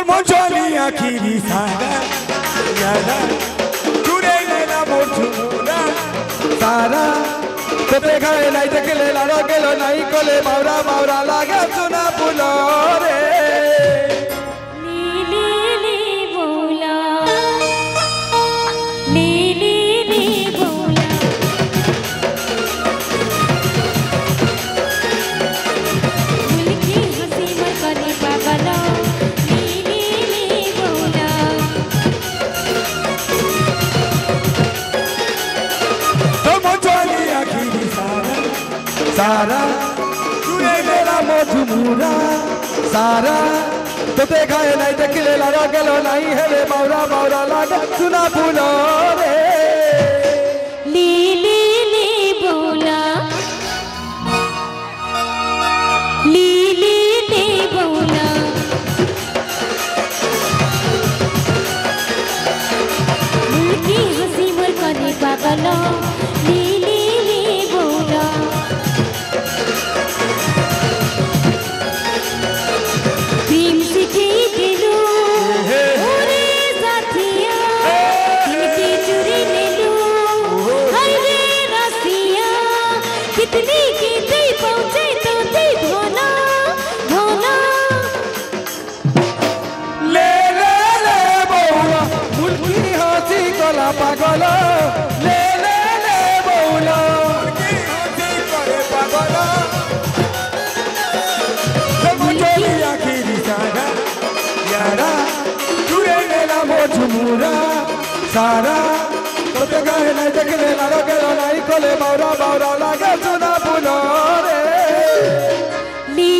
তোর মন চলি আখিরি সারা ইয়ারা জুড়ে গেলা মোর ঝুমুরা সারা তোতে গায়ে নাই দেখলে লাড়ো গেল নাই কোলে মাওরা মাওরা লাগে সোনা ফুলো রে सारा तूने मेरा मधुमुरा सारा तोते गाए नहीं देखले लारा गेलो नहीं हेले मावरा मावरा लागे सुना फूलो रे ली बोला ली बोला मुल्की हंसी मोर कने पागलो पागल ले ले ले बोला की हंसी करे पागल मुझे आखिरी सारा यारा जुड़े गेला मोझमुरा सारा तोते गाए नहीं देखले लारो गेलो नहीं कोले मावरा मावरा लागे सुना फूलो रे ली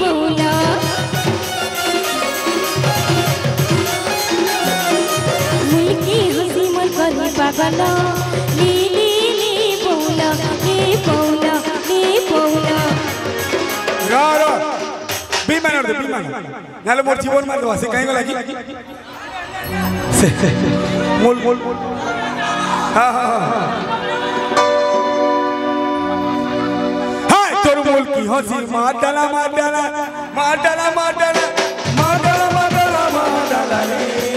बोला पागल ली बोला यार बीमार दे बीमार नाले मोर जीवन मार दवा से कहीं को लगी मोल मोल हां हां हां तोर मोल की हंसी मार डाला मार डाला मार डाला मार डाला मार डाला मार डाला मार डाला रे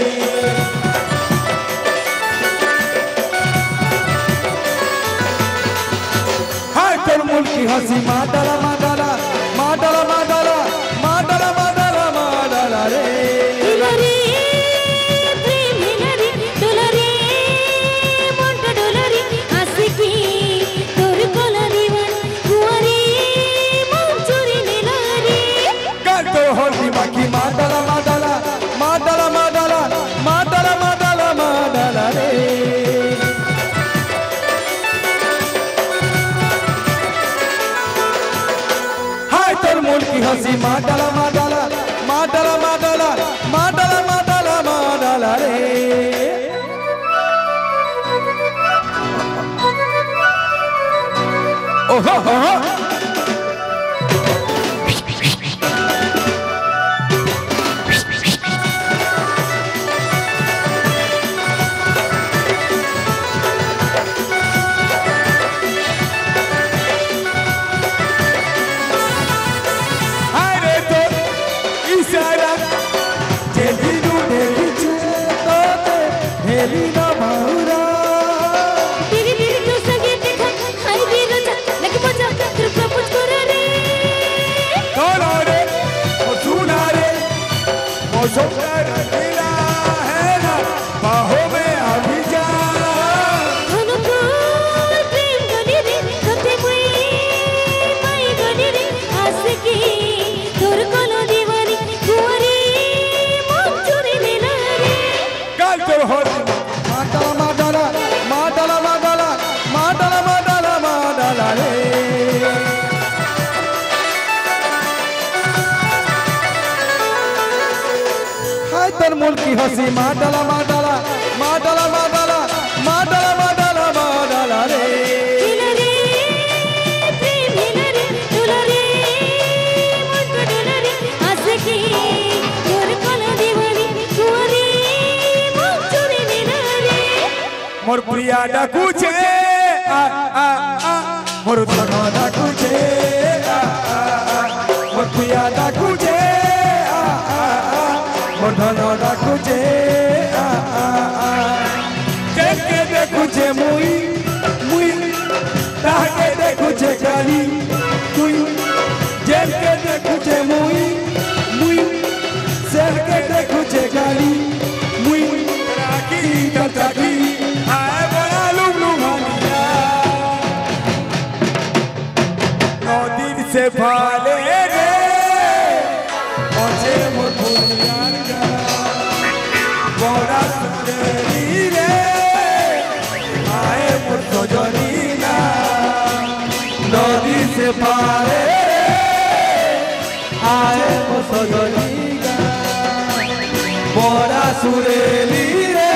मुल्की हंसी माडला माडला माडला माडला माडला माडला माडला रे हिलरी प्रेम हिलरी डोलरी मोंट डोलरी आशिकी तोर कोलरी वन कुंवरी मंचूरी नीलरी काल तो होली बाकी माडला माडला माडला माडला माडला माडला माडला रे मुल्की हंसी माडला माडला माडला माडला माडला माडला माडला रे ओहो हो Elina Maura Diri diri tu sage dekha hai diro cha lagi baja tu propose kore re Kona re o suna re o sokar dila hai na baho mein abhi ja Dhanu ko prem gani re kate koi mai gani re aasiki tor kolo diwani kuwari manchuri nila re Kal to ho माडला माडला माडला माडला माडला माडला रे हाय तर मुल्की हंसी माडला माडला माडला माडला माडला माडला माडला रे Hillary प्रेम Hillary डोलरी मोंट डोलरी आशिकी तोर कोलो दीवानी कुंवरी मंचूरी नीलरी मोर प्रिया डाकुचे आ आ आ मोर धना डाकुचे आ आ आ मोर प्रिया डाकुचे आ आ आ धन डाकुचे जेके देखुचे मुई मुई ताके देखुचे खाली मुई जेके देखुचे मुई मुई सेके देखुचे खाली मुई राखी कटाकी आए बड़ा लुलु मानिया नदीर से भाले रे ओचे मोर भुलियार गा बड़ा सुंदरी रे आए मोर सजनी ना नदी से पारे आए मोर सजनी गा बड़ा सुरेली रे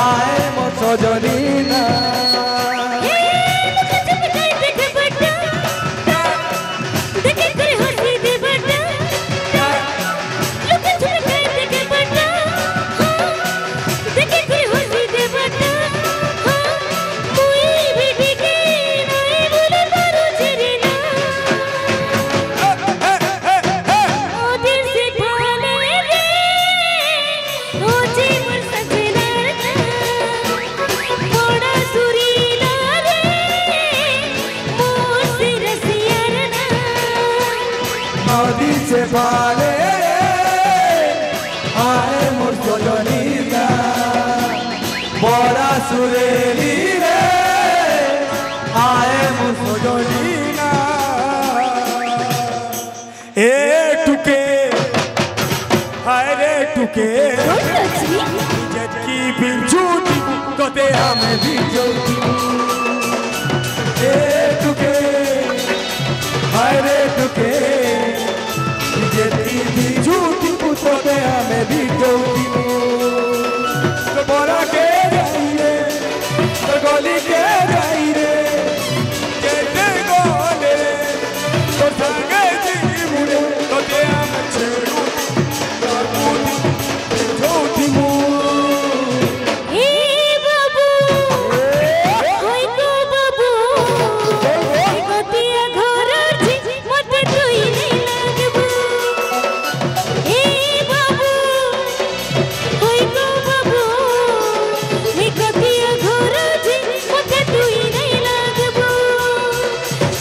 आए मोर सजनी ना नदी से पाले आए मोर सजनी ना बड़ा सुरेली रे आए मोर सजनी ना ए टुके हाय रे टुके जटकी बिंचूटी तोते हमें भी जोती ए टुके हाय रे टुके जेती भी झूठी पुतोते हमें भी जोती तो बोरा के जाई रे तो गोली के जाई रे जेते गोले तो संगे जी मुड़े तो ते हम छेड़ू तो झूठी मु ए बाबू होय को बाबू गोतिया घर जी मते तुई नहीं लागबू ए बाबू होय को बाबू गोतिया घर जी मते तुई नहीं लागबू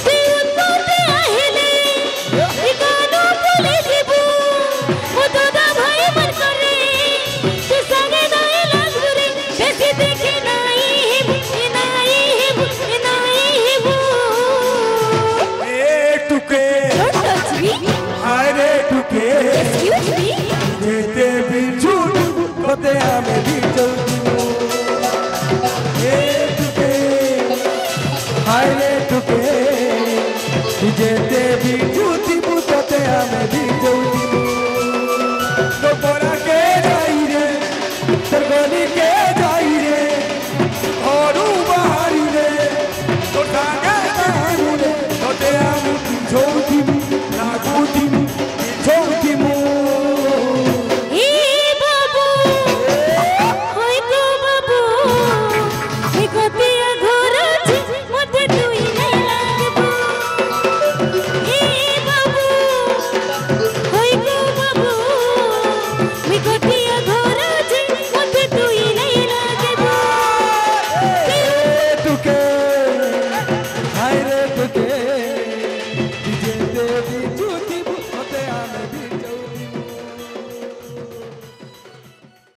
तू तोते आहिले ए गानो बोले देबू ओ दादा भाई मन करे तू संगे नहीं लागबू रे बेसी देखे नहीं हेबू ए टुके Don't touch me. हाय रे टुके Excuse me. जेते भी झूठ तोते हमें भी जोती ए टुके हाय रे टुके जेते भी झूठी पुतोते हमें भी